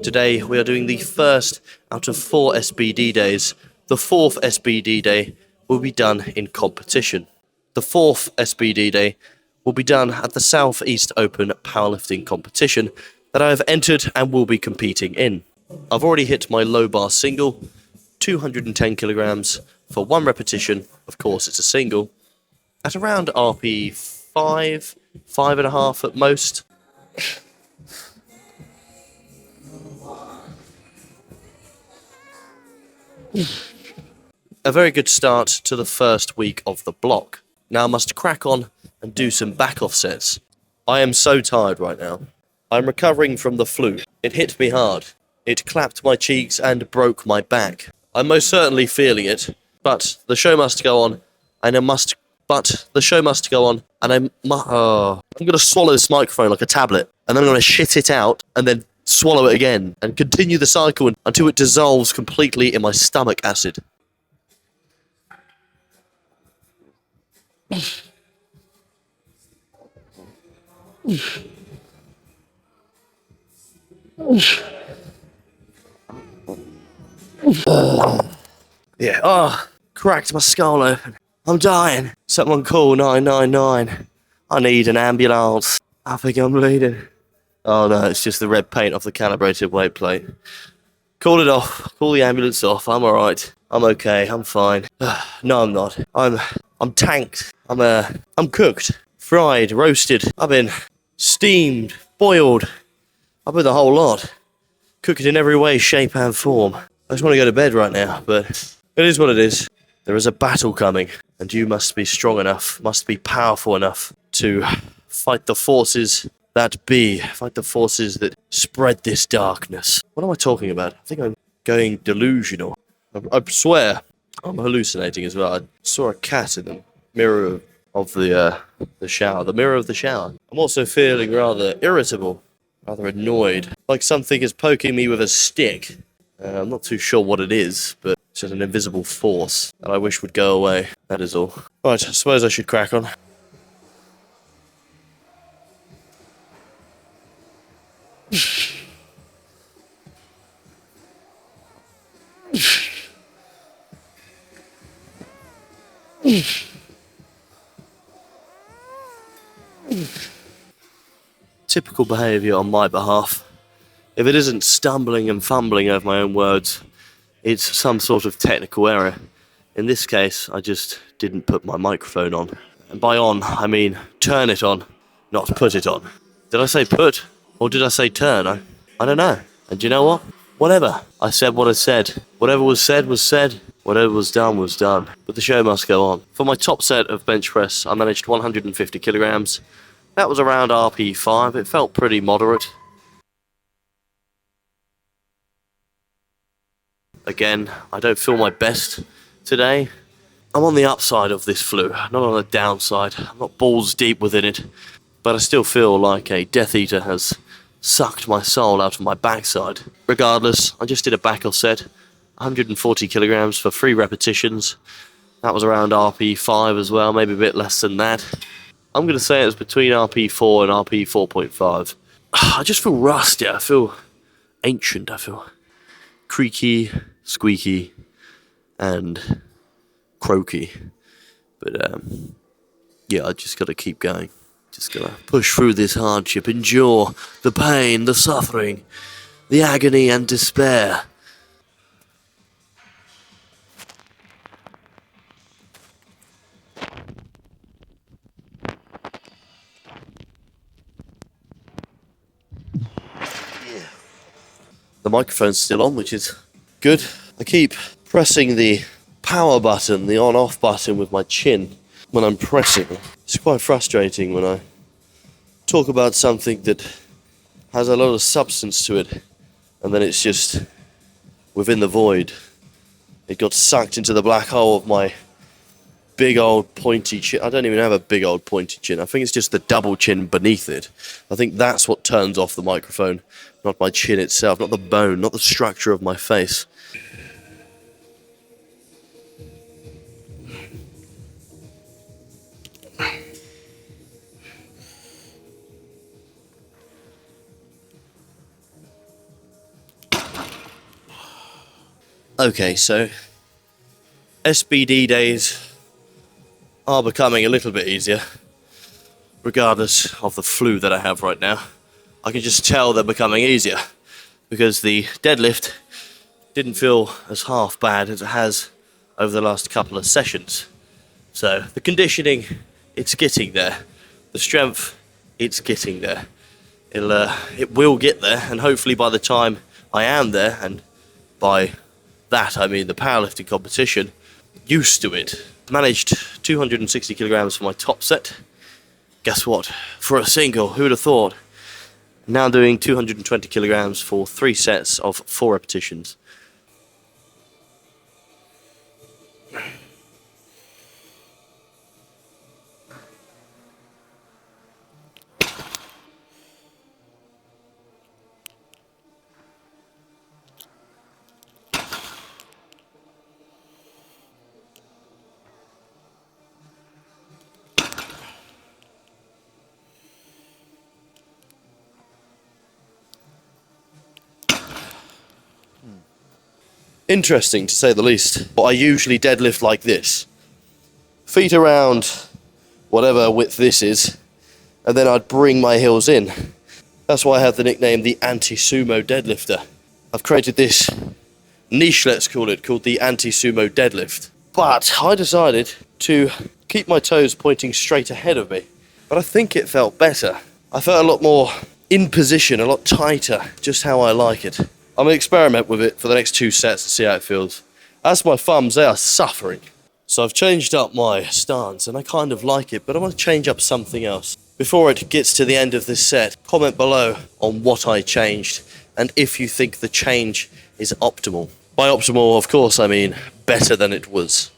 Today we are doing the first out of 4 SBD days. The 4th SBD day will be done in competition. The 4th SBD day will be done at the South East Open powerlifting competition that I have entered and will be competing in. I've already hit my low bar single, 210 kilograms for 1 repetition, of course it's a single, at around RP 5, 5.5 at most. A very good start to the first week of the block. Now I must crack on and do some back offsets. I am so tired right now. I'm recovering from the flu. It hit me hard. It clapped my cheeks and broke my back. I'm most certainly feeling it, but the show must go on, and I'm going to swallow this microphone like a tablet, and then I'm going to shit it out, and then swallow it again, and continue the cycle until it dissolves completely in my stomach acid. Cracked my skull open. I'm dying. Someone call 999. I need an ambulance. I think I'm bleeding. Oh no, it's just the red paint off the calibrated weight plate. Call it off. Call the ambulance off. I'm alright. I'm okay. I'm fine. No, I'm not. I'm tanked. I'm cooked. Fried. Roasted. I've been steamed. Boiled. I've been the whole lot. Cooking in every way, shape and form. I just want to go to bed right now, but it is what it is. There is a battle coming, and you must be strong enough, must be powerful enough to fight the forces that be, fight the forces that spread this darkness. What am I talking about? I think I'm going delusional. I swear, I'm hallucinating as well. I saw a cat in the mirror of the shower, the mirror of the shower. I'm also feeling rather irritable, rather annoyed, like something is poking me with a stick. I'm not too sure what it is, but it's just an invisible force that I wish would go away. That is all. Right, I suppose I should crack on. Typical behaviour on my behalf. If it isn't stumbling and fumbling over my own words, it's some sort of technical error. In this case, I just didn't put my microphone on. And by on, I mean turn it on, not put it on. Did I say put? Or did I say turn? I don't know. And you know what? Whatever. I said what I said. Whatever was said was said. Whatever was done was done. But the show must go on. For my top set of bench press, I managed 150 kilograms. That was around RP 5. It felt pretty moderate. Again, I don't feel my best today. I'm on the upside of this flu, not on the downside. I'm not balls deep within it, but I still feel like a Death Eater has sucked my soul out of my backside. Regardless, I just did a back offset, 140 kilograms for 3 repetitions. That was around RP 5 as well, maybe a bit less than that. I'm going to say it was between RP 4 and RP 4.5. I just feel rusty, I feel ancient, I feel creaky, squeaky, and croaky. But yeah, I just gotta keep going. Just gotta push through this hardship, endure the pain, the suffering, the agony and despair. The microphone's still on, which is good. I keep pressing the power button, the on-off button with my chin when I'm pressing. It's quite frustrating when I talk about something that has a lot of substance to it, and then it's just within the void. It got sucked into the black hole of my big old pointy chin. I don't even have a big old pointy chin. I think it's just the double chin beneath it. I think that's what turns off the microphone, not my chin itself, not the bone, not the structure of my face. Okay, so SBD days are becoming a little bit easier, regardless of the flu that I have right now. I can just tell they're becoming easier because the deadlift didn't feel as half bad as it has over the last couple of sessions. So the conditioning, it's getting there. The strength, it's getting there. It will get there, and hopefully by the time I am there, and by that I mean the powerlifting competition, used to it. Managed 260 kilograms for my top set. Guess what? For a single, who would have thought? Now doing 220 kilograms for 3 sets of 4 repetitions. Interesting, to say the least. But I usually deadlift like this. Feet around whatever width this is, and then I'd bring my heels in. That's why I have the nickname the anti-sumo deadlifter. I've created this niche, let's call it, called the anti-sumo deadlift. But I decided to keep my toes pointing straight ahead of me. But I think it felt better. I felt a lot more in position, a lot tighter, just how I like it. I'm going to experiment with it for the next 2 sets and see how it feels. As my thumbs, they are suffering. So I've changed up my stance and I kind of like it, but I want to change up something else. Before it gets to the end of this set, comment below on what I changed and if you think the change is optimal. By optimal, of course, I mean better than it was.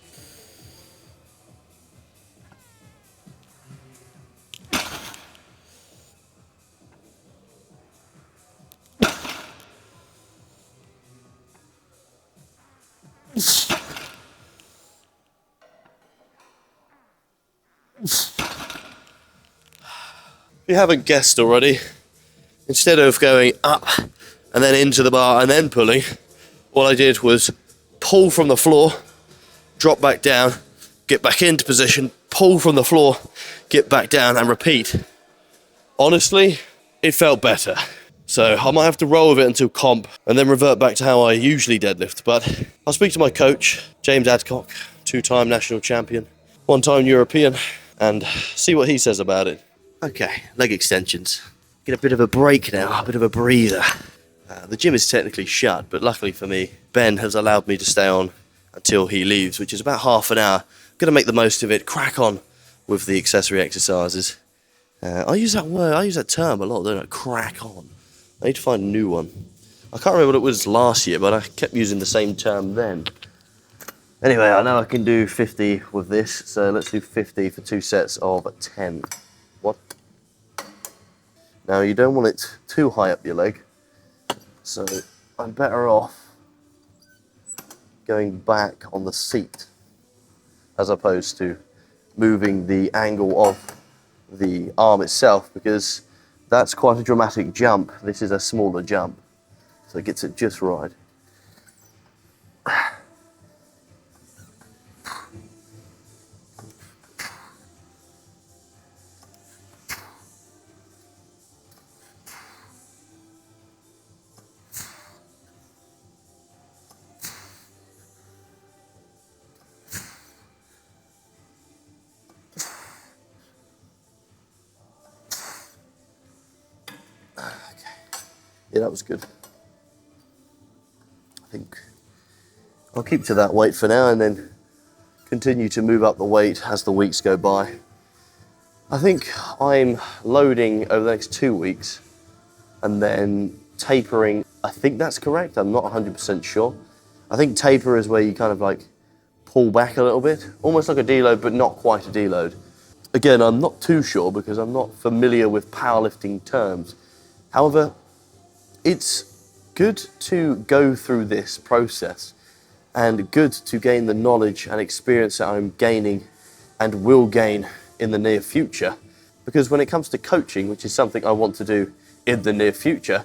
If you haven't guessed already, instead of going up and then into the bar and then pulling, what I did was pull from the floor, drop back down, get back into position, pull from the floor, get back down and repeat. Honestly, it felt better. So I might have to roll with it until comp and then revert back to how I usually deadlift. But I'll speak to my coach, James Adcock, 2-time national champion, 1-time European, and see what he says about it. Okay, leg extensions. Get a bit of a break now, a bit of a breather. The gym is technically shut, but luckily for me, Ben has allowed me to stay on until he leaves, which is about half an hour. I'm going to make the most of it, crack on with the accessory exercises. I use that word, I use that term a lot, don't I? Crack on. I need to find a new one. I can't remember what it was last year, but I kept using the same term then. Anyway, I know I can do 50 with this, so let's do 50 for 2 sets of 10. What? Now, you don't want it too high up your leg, so I'm better off going back on the seat as opposed to moving the angle of the arm itself, because that's quite a dramatic jump. This is a smaller jump, so it gets it just right. Yeah, that was good. I think I'll keep to that weight for now and then continue to move up the weight as the weeks go by. I think I'm loading over the next 2 weeks and then tapering. I think that's correct. I'm not 100% sure. I think taper is where you kind of like pull back a little bit, almost like a deload, but not quite a deload. Again, I'm not too sure because I'm not familiar with powerlifting terms. However, it's good to go through this process and good to gain the knowledge and experience that I'm gaining and will gain in the near future. Because when it comes to coaching, which is something I want to do in the near future,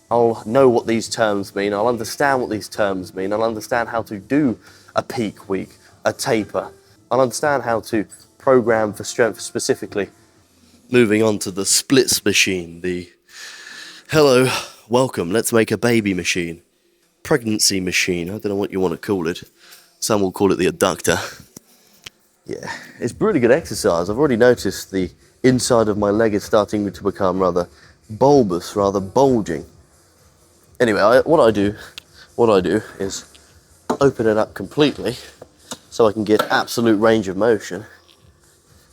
I'll know what these terms mean, I'll understand what these terms mean, I'll understand how to do a peak week, a taper, I'll understand how to program for strength specifically. Moving on to the splits machine, the hello, welcome, let's make a baby machine. Pregnancy machine, I don't know what you want to call it. Some will call it the adductor. Yeah, it's really good exercise. I've already noticed the inside of my leg is starting to become rather bulbous, rather bulging. Anyway, what I do is open it up completely so I can get absolute range of motion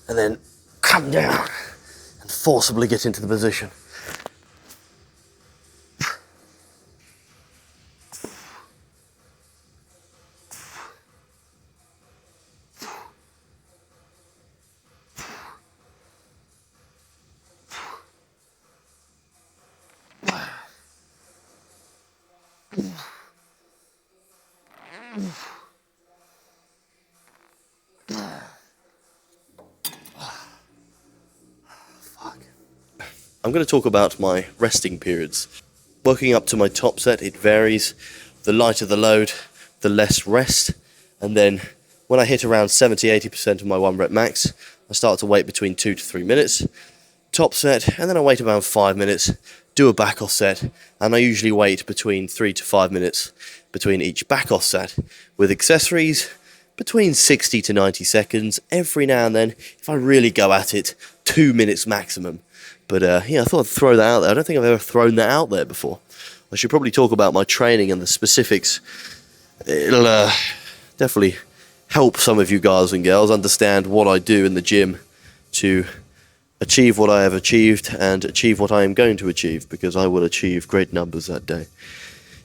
and then come down and forcibly get into the position. I'm going to talk about my resting periods. Working up to my top set, it varies. The lighter the load, the less rest. And then when I hit around 70-80% of my 1 rep max, I start to wait between 2 to 3 minutes. Top set, and then I wait around 5 minutes, do a back off set, and I usually wait between 3 to 5 minutes between each back off set. With accessories, between 60 to 90 seconds. Every now and then, if I really go at it, 2 minutes maximum. But yeah, I thought I'd throw that out there. I don't think I've ever thrown that out there before. I should probably talk about my training and the specifics. It'll definitely help some of you guys and girls understand what I do in the gym to achieve what I have achieved and achieve what I am going to achieve, because I will achieve great numbers that day.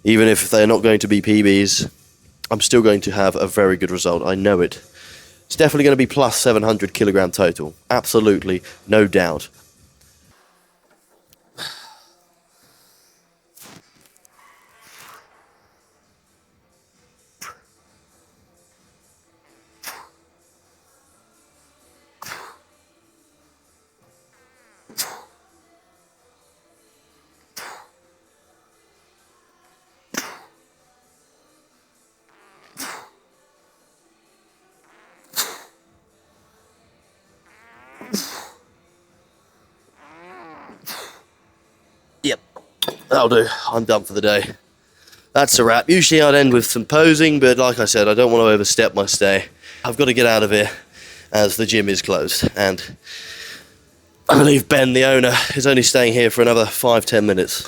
Even if they're not going to be PBs, I'm still going to have a very good result. I know it. It's definitely going to be plus 700 kilogram total. Absolutely, no doubt. Yep, that'll do. I'm done for the day. That's a wrap. Usually I'd end with some posing, but like I said, I don't want to overstep my stay. I've got to get out of here as the gym is closed. And I believe Ben, the owner, is only staying here for another 5-10 minutes.